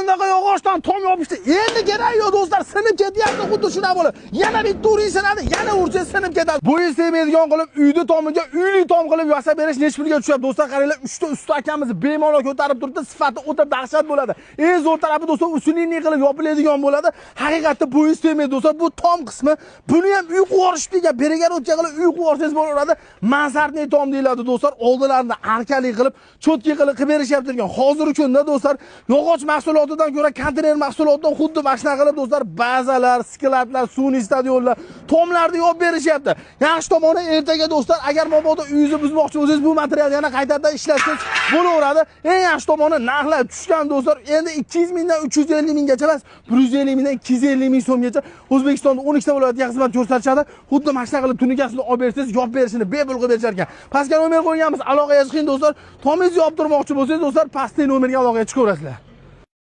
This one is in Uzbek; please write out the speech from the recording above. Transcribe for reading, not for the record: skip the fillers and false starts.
bunaqa yog'ochdan tom yopishdi. Endi kerak yo'q do'stlar, sinib ketyapti xuddi shuna bo'lib. Yana bitta uring sinadi, yana ursangiz sinib ketadi. Bo'yingiz tegmaydigan qilib, uyni tomiga uyli tom qilib yasab berish necha pulga tushadi do'stlar? Qaranglar, 3 ta usta akamiz bemalol ko'tarib turibdi, sifati o'ta dahshat bo'ladi. Eng zo'r tarafi do'stlar, usulini qilib yopiladigan bo'ladi. Haqiqatda bo'yingiz tegmaydi do'stlar. Bu tom qismi, buni ham uy qurishib degan, berigan o'tga qilib uy qursangiz bo'laveradi. Mansardli tom deyiladi do'stlar. Oldilarini arkali qilib, cho'tki qilib berishyapti ekan. Hozirgi kunda do'stlar, yog'och mahsulotidan ko'ra konteyner mahsulotidan xuddi mashina qilib do'stlar, bazalar, skladlar, sun'iy stadionlar, tomlarni yopib berishyapti. Yaxshi tomoni ertaga do'stlar, agar mabodo uyingizni buzmoqchi bo'lsangiz, bu materialni yana qaytadan ishlatsangiz bo'laveradi. Eng yaxshi tomoni narxlar tushgan do'stlar. Endi 200 mingdan 350 minggacha emas, 150 mingdan 250 ming so'mgacha O'zbekistonda 12 ta viloyatga xizmat ko'rsatishadi. Xuddi mashina qilib tunikasini olib bersangiz, yopib berishini bepul qilib berishar ekan. Pastga nomer qo'yganmiz, aloqaga chiqing do'stlar. Tomingizni yoptirmoqchi bo'lsangiz do'stlar, pastdagi nomerga aloqaga chiqaverasizlar.